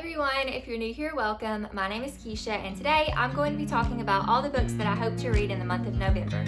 everyone, if you're new here, welcome. My name is Keisha, and today I'm going to be talking about all the books that I hope to read in the month of November.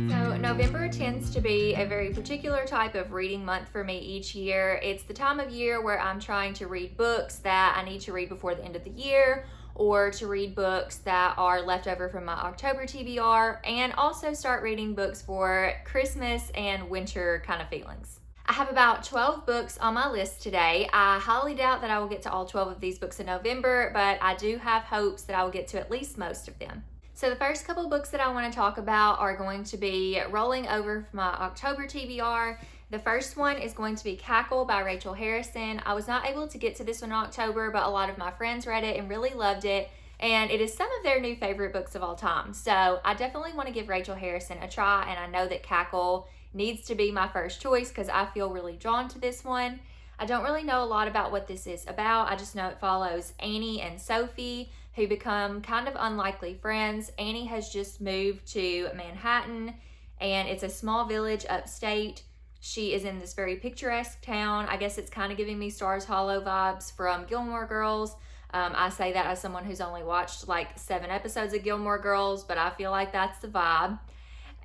So November tends to be a very particular type of reading month for me each year. It's the time of year where I'm trying to read books that I need to read before the end of the year, or to read books that are left over from my October TBR, and also start reading books for Christmas and winter kind of feelings. I have about 12 books on my list today. I highly doubt that I will get to all 12 of these books in November, but I do have hopes that I will get to at least most of them. So the first couple books that I want to talk about are going to be rolling over from my October TBR. The first one is going to be Cackle by Rachel Harrison. I was not able to get to this one in October, but a lot of my friends read it and really loved it, and it is some of their new favorite books of all time. So I definitely want to give Rachel Harrison a try, and I know that Cackle needs to be my first choice because I feel really drawn to this one. I don't really know a lot about what this is about. I just know it follows Annie and Sophie, who become kind of unlikely friends. Annie has just moved to Manhattan, and it's a small village upstate. She is in this very picturesque town. I guess it's kind of giving me Stars Hollow vibes from Gilmore Girls. I say that as someone who's only watched like 7 episodes of Gilmore Girls, but I feel like that's the vibe.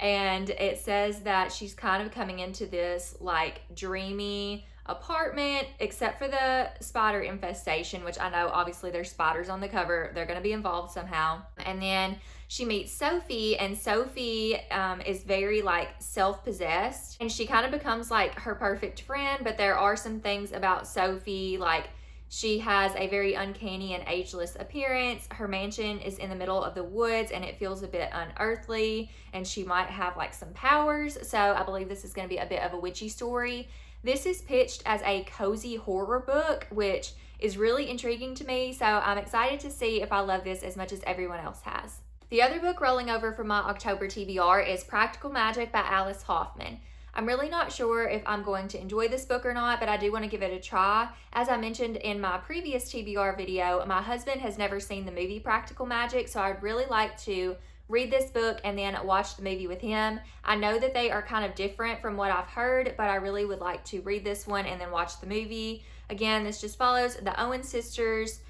And it says that she's kind of coming into this like dreamy apartment, except for the spider infestation, which I know obviously there's spiders on the cover. They're going to be involved somehow. And then she meets Sophie, and Sophie is very like self-possessed, and she kind of becomes like her perfect friend. But there are some things about Sophie, like she has a very uncanny and ageless appearance. Her mansion is in the middle of the woods, and it feels a bit unearthly, and she might have like some powers. So I believe this is going to be a bit of a witchy story. This is pitched as a cozy horror book, which is really intriguing to me. So I'm excited to see if I love this as much as everyone else has. The other book rolling over from my October TBR is Practical Magic by Alice Hoffman. I'm really not sure if I'm going to enjoy this book or not, but I do want to give it a try. As I mentioned in my previous TBR video, my husband has never seen the movie Practical Magic, so I'd really like to read this book and then watch the movie with him. I know that they are kind of different from what I've heard, but I really would like to read this one and then watch the movie. Again, this just follows the Owen sisters.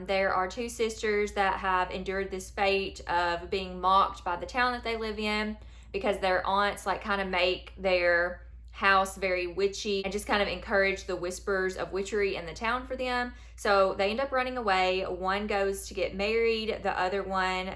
There are 2 sisters that have endured this fate of being mocked by the town that they live in, because their aunts like kind of make their house very witchy and just kind of encourage the whispers of witchery in the town for them. So they end up running away. One goes to get married, the other one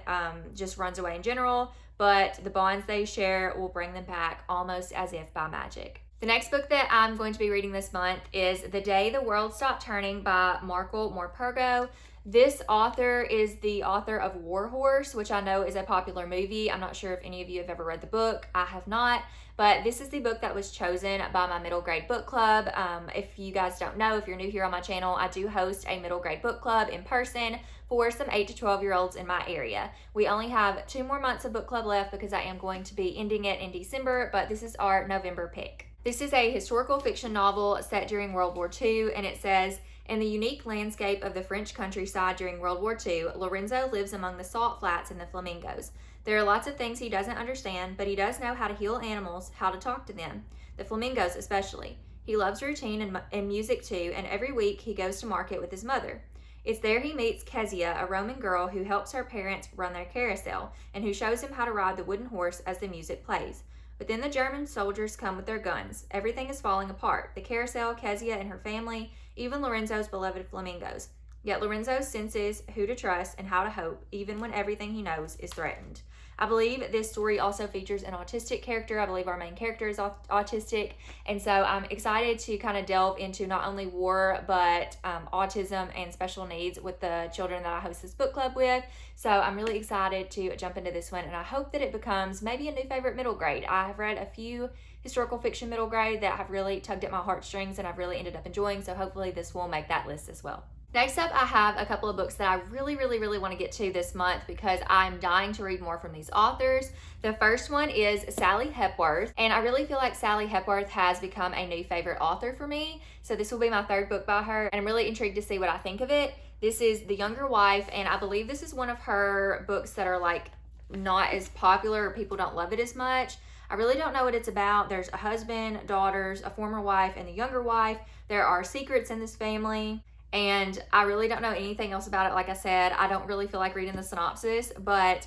just runs away in general, but the bonds they share will bring them back almost as if by magic. The next book that I'm going to be reading this month is The Day the World Stopped Turning by Morpurgo. This author is the author of War Horse, which I know is a popular movie. I'm not sure if any of you have ever read the book. I have not, but this is the book that was chosen by my middle grade book club. If you guys don't know, if you're new here on my channel, I do host a middle grade book club in person for some 8 to 12-year-olds in my area. We only have 2 more months of book club left because I am going to be ending it in December, but this is our November pick. This is a historical fiction novel set during World War II, and it says, in the unique landscape of the French countryside during World War II, Lorenzo lives among the salt flats and the flamingos. There are lots of things he doesn't understand, but he does know how to heal animals, how to talk to them, the flamingos especially. He loves routine and music too, and every week he goes to market with his mother. It's there he meets Kezia, a Roman girl who helps her parents run their carousel, and who shows him how to ride the wooden horse as the music plays. But then the German soldiers come with their guns. Everything is falling apart. The carousel, Kezia and her family, even Lorenzo's beloved flamingos. Yet Lorenzo senses who to trust and how to hope, even when everything he knows is threatened. I believe this story also features an autistic character. I believe our main character is autistic. And so I'm excited to kind of delve into not only war, but autism and special needs with the children that I host this book club with. So I'm really excited to jump into this one, and I hope that it becomes maybe a new favorite middle grade. I have read a few historical fiction middle grade that have really tugged at my heartstrings and I've really ended up enjoying, so hopefully this will make that list as well. Next up, I have a couple of books that I really want to get to this month because I'm dying to read more from these authors. The first one is Sally Hepworth, and I really feel like Sally Hepworth has become a new favorite author for me. So this will be my 3rd book by her, and I'm really intrigued to see what I think of it. This is The Younger Wife, and I believe this is one of her books that are like not as popular, or people don't love it as much. I really don't know what it's about. There's a husband, daughters, a former wife, and the younger wife. There are secrets in this family, and I really don't know anything else about it. Like I said, I don't really feel like reading the synopsis, but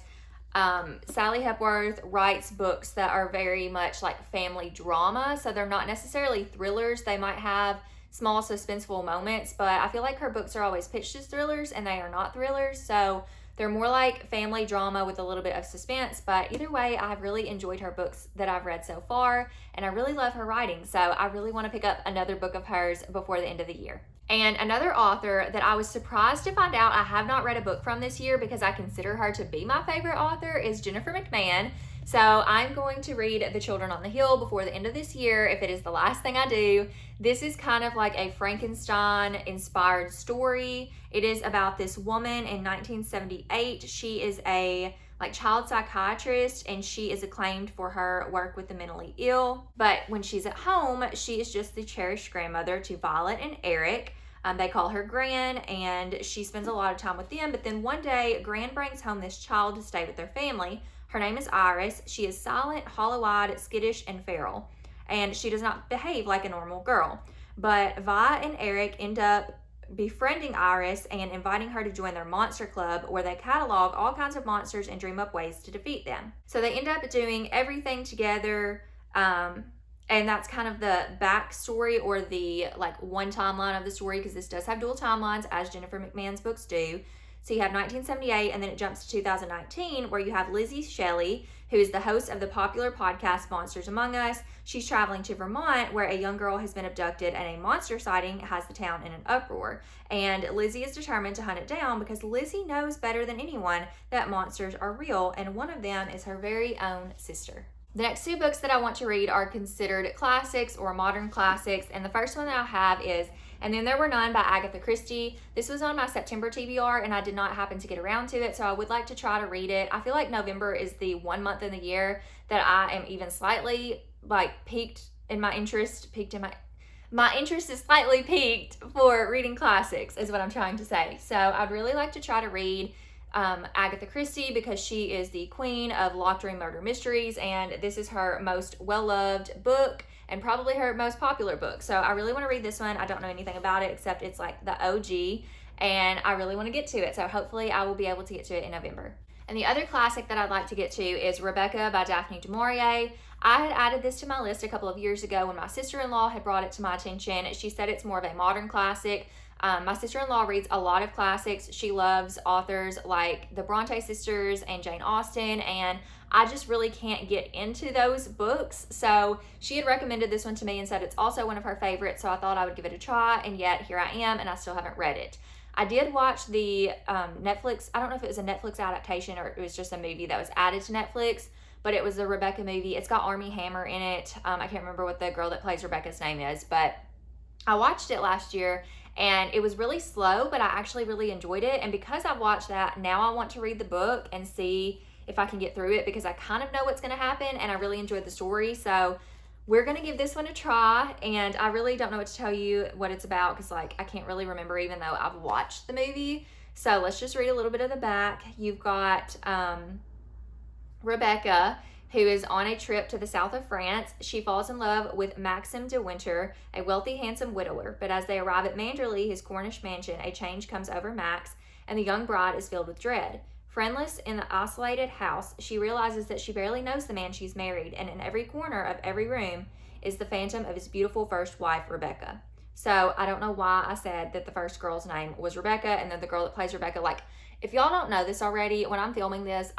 Sally Hepworth writes books that are very much like family drama, so they're not necessarily thrillers. They might have small suspenseful moments, but I feel like her books are always pitched as thrillers, and they are not thrillers, so they're more like family drama with a little bit of suspense. But either way, I've really enjoyed her books that I've read so far, and I really love her writing, so I really want to pick up another book of hers before the end of the year. And another author that I was surprised to find out I have not read a book from this year because I consider her to be my favorite author is Jennifer McMahon. So I'm going to read The Children on the Hill before the end of this year if it is the last thing I do. This is kind of like a Frankenstein-inspired story. It is about this woman in 1978. She is a child psychiatrist, and she is acclaimed for her work with the mentally ill. But when she's at home, she is just the cherished grandmother to Violet and Eric. They call her Gran, and she spends a lot of time with them. But then one day, Gran brings home this child to stay with their family. Her name is Iris. She is silent, hollow-eyed, skittish, and feral, and she does not behave like a normal girl. But Vi and Eric end up befriending Iris and inviting her to join their monster club, where they catalog all kinds of monsters and dream up ways to defeat them. So they end up doing everything together, and that's kind of the backstory, or the one timeline of the story, because this does have dual timelines, as Jennifer McMahon's books do. So you have 1978, and then it jumps to 2019, where you have Lizzie Shelley, who is the host of the popular podcast Monsters Among Us. She's traveling to Vermont, where a young girl has been abducted, and a monster sighting has the town in an uproar. And Lizzie is determined to hunt it down because Lizzie knows better than anyone that monsters are real, and one of them is her very own sister. The next two books that I want to read are considered classics or modern classics, and the first one that I have is And Then There Were None by Agatha Christie. This was on my September TBR, and I did not happen to get around to it, so I would like to try to read it. I feel like November is the one month in the year that I am even slightly piqued in my interest. My interest is slightly piqued for reading classics, is what I'm trying to say. So I'd really like to try to read Agatha Christie, because she is the queen of locked room murder mysteries, and this is her most well-loved book and probably her most popular book. So I really want to read this one. I don't know anything about it except it's like the OG, and I really want to get to it. So hopefully I will be able to get to it in November. And the other classic that I'd like to get to is Rebecca by Daphne du Maurier. I had added this to my list a couple of years ago when my sister-in-law had brought it to my attention. She said it's more of a modern classic. My sister-in-law reads a lot of classics. She loves authors like the Bronte sisters and Jane Austen, and I just really can't get into those books. So she had recommended this one to me and said it's also one of her favorites, so I thought I would give it a try, and yet here I am, and I still haven't read it. I did watch the Netflix, I don't know if it was a Netflix adaptation or it was just a movie that was added to Netflix, but it was the Rebecca movie. It's got Armie Hammer in it. I can't remember what the girl that plays Rebecca's name is, but I watched it last year, and it was really slow, but I actually really enjoyed it. And because I've watched that, now I want to read the book and see if I can get through it, because I kind of know what's going to happen, and I really enjoyed the story. So we're going to give this one a try, and I really don't know what to tell you what it's about, because I can't really remember, even though I've watched the movie. So let's just read a little bit of the back. You've got Rebecca, who is on a trip to the south of France. She falls in love with Maxim de Winter, a wealthy, handsome widower. But as they arrive at Manderley, his Cornish mansion, a change comes over Max, and the young bride is filled with dread. Friendless in the isolated house, she realizes that she barely knows the man she's married, and in every corner of every room is the phantom of his beautiful first wife, Rebecca. So I don't know why I said that the first girl's name was Rebecca, and then the girl that plays Rebecca, if y'all don't know this already, when I'm filming this,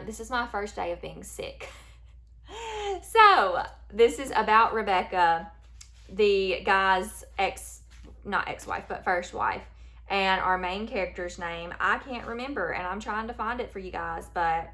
this is my first day of being sick. So this is about Rebecca, the guy's not ex-wife, but first wife. And our main character's name, I can't remember, and I'm trying to find it for you guys, but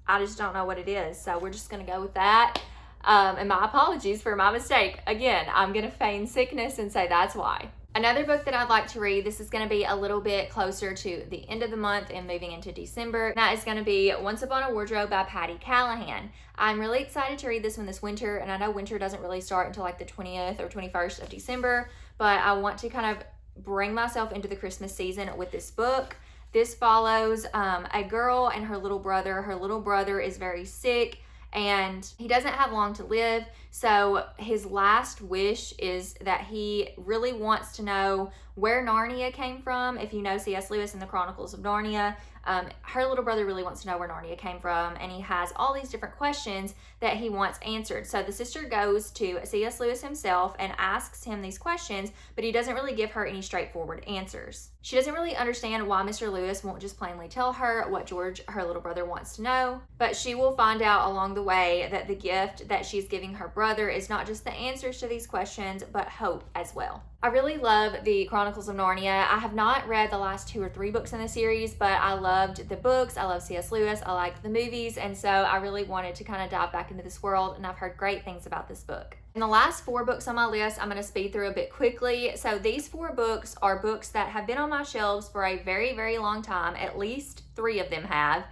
I just don't know what it is. So we're just going to go with that. And my apologies for my mistake. Again, I'm going to feign sickness and say that's why. Another book that I'd like to read, this is going to be a little bit closer to the end of the month and moving into December. That is going to be Once Upon a Wardrobe by Patti Callahan. I'm really excited to read this one this winter, and I know winter doesn't really start until the 20th or 21st of December, but I want to kind of bring myself into the Christmas season with this book. This follows a girl and her little brother. Her little brother is very sick, and he doesn't have long to live. So his last wish is that he really wants to know where Narnia came from. If you know C.S. Lewis and the Chronicles of Narnia, her little brother really wants to know where Narnia came from, and he has all these different questions that he wants answered. So the sister goes to C.S. Lewis himself and asks him these questions, but he doesn't really give her any straightforward answers. She doesn't really understand why Mr. Lewis won't just plainly tell her what George, her little brother, wants to know, but she will find out along the way that the gift that she's giving her brother is not just the answers to these questions, but hope as well. I really love the Chronicles of Narnia. I have not read the last 2 or 3 books in the series, but I loved the books. I love C.S. Lewis. I like the movies. And so I really wanted to kind of dive back into this world, and I've heard great things about this book. And the last 4 books on my list, I'm going to speed through a bit quickly. So these 4 books are books that have been on my shelves for a very, very long time. At least 3 of them have.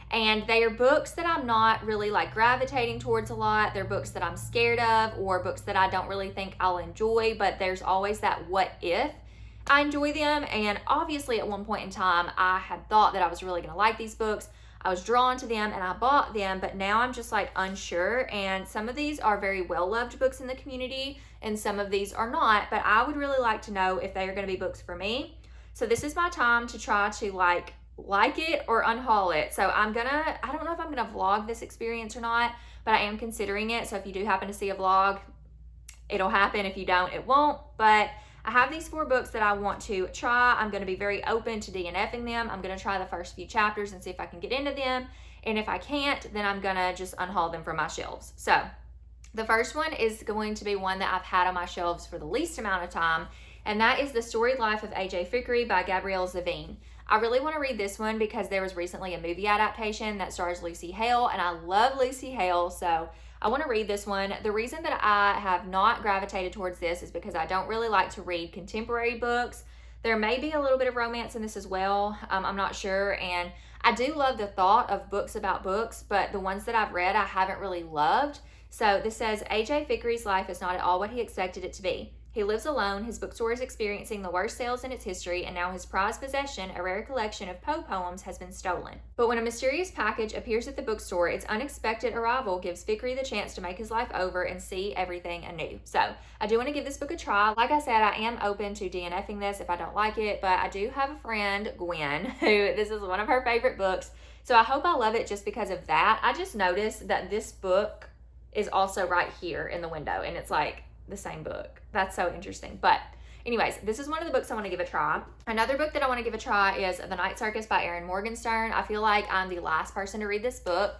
And they are books that I'm not really like gravitating towards a lot. They're books that I'm scared of, or books that I don't really think I'll enjoy, but there's always that what if I enjoy them. And obviously at one point in time, I had thought that I was really going to like these books. I was drawn to them and I bought them, but now I'm just like unsure. And some of these are very well-loved books in the community, and some of these are not, but I would really like to know if they are going to be books for me. So this is my time to try to like it or unhaul it. So I don't know if I'm gonna vlog this experience or not, but I am considering it. So if you do happen to see a vlog, it'll happen. If you don't, it won't. But I have these 4 books that I want to try. I'm gonna be very open to DNFing them. I'm gonna try the first few chapters and see if I can get into them. And if I can't, then I'm gonna just unhaul them from my shelves. So the first one is going to be one that I've had on my shelves for the least amount of time, and that is The Storied Life of A.J. Fikry by Gabrielle Zevin. I really want to read this one because there was recently a movie adaptation that stars Lucy Hale, and I love Lucy Hale, so I want to read this one. The reason that I have not gravitated towards this is because I don't really like to read contemporary books. There may be a little bit of romance in this as well. I'm not sure, and I do love the thought of books about books, but the ones that I've read I haven't really loved. So this says, A.J. Fikry's life is not at all what he expected it to be. He lives alone, his bookstore is experiencing the worst sales in its history, and now his prized possession, a rare collection of Poe poems, has been stolen. But when a mysterious package appears at the bookstore, its unexpected arrival gives Fikry the chance to make his life over and see everything anew. So I do want to give this book a try. Like I said, I am open to DNFing this if I don't like it, but I do have a friend, Gwen, who this is one of her favorite books. So I hope I love it just because of that. I just noticed that this book is also right here in the window, and it's like the same book. That's so interesting. But anyways, this is one of the books I want to give a try. Another book that I want to give a try is The Night Circus by Erin Morgenstern. I feel like I'm the last person to read this book.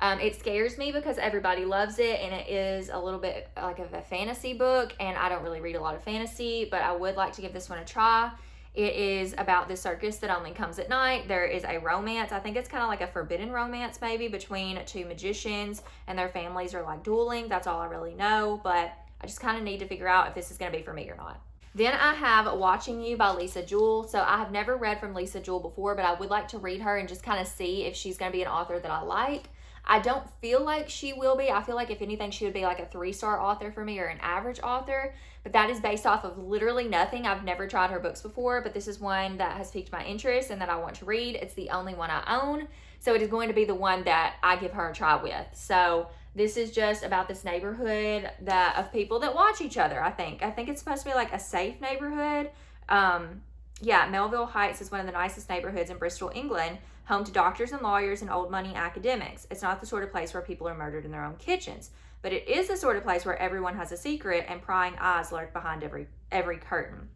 It scares me because everybody loves it, and it is a little bit like of a fantasy book, and I don't really read a lot of fantasy, but I would like to give this one a try. It is about the circus that only comes at night. There is a romance. I think it's kind of like a forbidden romance maybe between 2 magicians, and their families are like dueling. That's all I really know, but I just kind of need to figure out if this is going to be for me or not. Then I have Watching You by Lisa Jewell. So I have never read from Lisa Jewell before, but I would like to read her and just kind of see if she's going to be an author that I like. I don't feel like she will be. I feel like if anything, she would be like a 3-star author for me, or an average author, but that is based off of literally nothing. I've never tried her books before, but this is one that has piqued my interest and that I want to read. It's the only one I own, so it is going to be the one that I give her a try with. So this is just about this neighborhood of people that watch each other, I think. I think it's supposed to be like a safe neighborhood. Yeah, Melville Heights is one of the nicest neighborhoods in Bristol, England, home to doctors and lawyers and old money academics. It's not the sort of place where people are murdered in their own kitchens, but it is the sort of place where everyone has a secret and prying eyes lurk behind every curtain.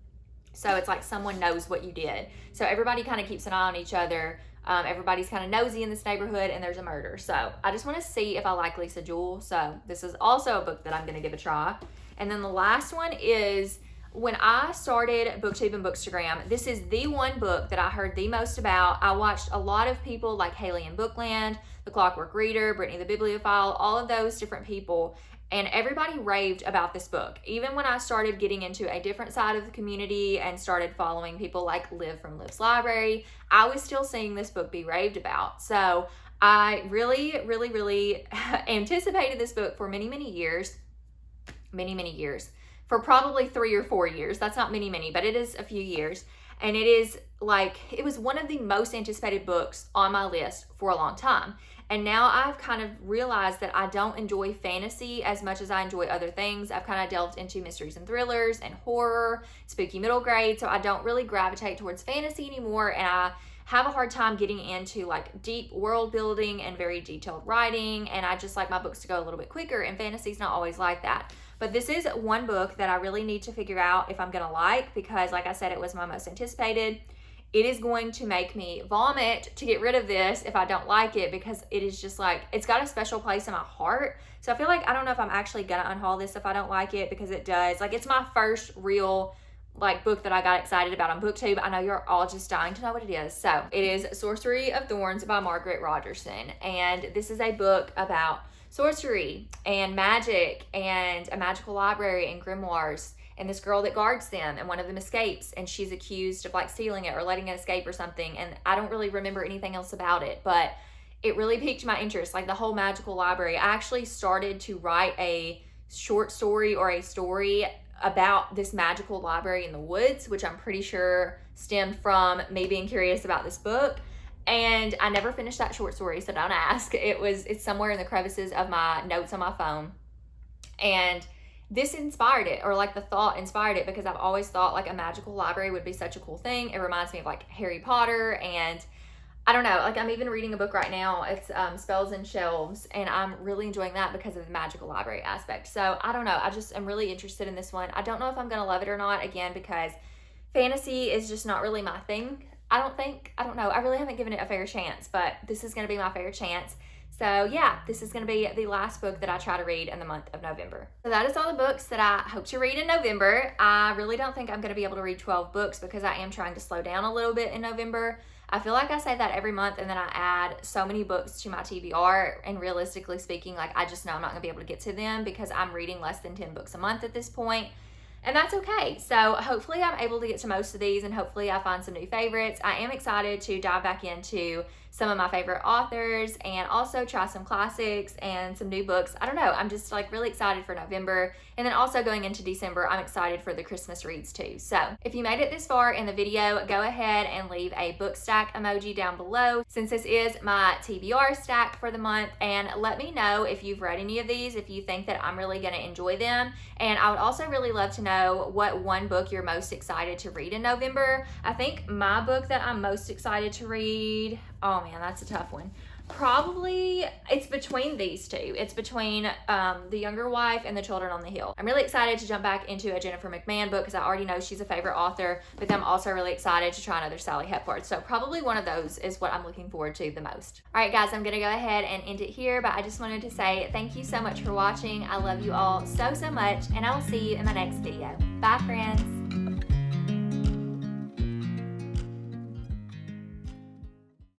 So it's like someone knows what you did. So everybody kind of keeps an eye on each other. Everybody's kind of nosy in this neighborhood, and there's a murder. So I just want to see if I like Lisa Jewell. So this is also a book that I'm going to give a try. And then the last one is, when I started BookTube and Bookstagram, this is the one book that I heard the most about. I watched a lot of people like Haley in Bookland, The Clockwork Reader, Brittany the Bibliophile, all of those different people, and everybody raved about this book. Even when I started getting into a different side of the community and started following people like Liv from Liv's Library, I was still seeing this book be raved about. So I really, really, really anticipated this book for many, many years. For probably 3 or 4 years. That's not many, but it is a few years. And it was one of the most anticipated books on my list for a long time. And now I've kind of realized that I don't enjoy fantasy as much as I enjoy other things. I've kind of delved into mysteries and thrillers and horror, spooky middle grade, so I don't really gravitate towards fantasy anymore, and I have a hard time getting into like deep world building and very detailed writing, and I just like my books to go a little bit quicker, and fantasy's not always like that. But this is one book that I really need to figure out if I'm gonna like, because like I said, it was my most anticipated. It is going to make me vomit to get rid of this if I don't like it, because it is just like, it's got a special place in my heart. So I feel like I don't know if I'm actually gonna unhaul this if I don't like it, because it does. Like, it's my first real like book that I got excited about on BookTube. I know you're all just dying to know what it is. So it is Sorcery of Thorns by Margaret Rogerson. And this is a book about sorcery and magic and a magical library and grimoires and this girl that guards them, and one of them escapes and she's accused of like stealing it or letting it escape or something. And I don't really remember anything else about it, but it really piqued my interest, like the whole magical library. I actually started to write a short story or a story about this magical library in the woods, which I'm pretty sure stemmed from me being curious about this book. And I never finished that short story, so don't ask. It's somewhere in the crevices of my notes on my phone. And this inspired it, or like the thought inspired it, because I've always thought like a magical library would be such a cool thing. It reminds me of like Harry Potter, and I don't know, like I'm even reading a book right now. It's Spells and Shelves, and I'm really enjoying that because of the magical library aspect. So I don't know, I just am really interested in this one. I don't know if I'm gonna love it or not, again, because fantasy is just not really my thing. I don't know, I really haven't given it a fair chance, but this is gonna be my fair chance. So yeah, this is gonna be the last book that I try to read in the month of November. So that is all the books that I hope to read in November. I really don't think I'm gonna be able to read 12 books because I am trying to slow down a little bit in November. I feel like I say that every month, and then I add so many books to my TBR, and realistically speaking, like I just know I'm not gonna be able to get to them because I'm reading less than 10 books a month at this point. And that's okay. So hopefully I'm able to get to most of these, and hopefully I find some new favorites. I am excited to dive back into some of my favorite authors and also try some classics and some new books. I don't know, I'm just like really excited for November. And then also going into December, I'm excited for the Christmas reads too. So if you made it this far in the video, go ahead and leave a book stack emoji down below, since this is my TBR stack for the month, and let me know if you've read any of these, if you think that I'm really gonna enjoy them. And I would also really love to know what one book you're most excited to read in November. I think my book that I'm most excited to read, oh man, that's a tough one. Probably it's between these two. It's between The Younger Wife and The Children on the Hill. I'm really excited to jump back into a Jennifer McMahon book because I already know she's a favorite author, but then I'm also really excited to try another Sally Hepworth. So probably one of those is what I'm looking forward to the most. All right, guys, I'm gonna go ahead and end it here, but I just wanted to say thank you so much for watching. I love you all so much, and I will see you in my next video. Bye, friends.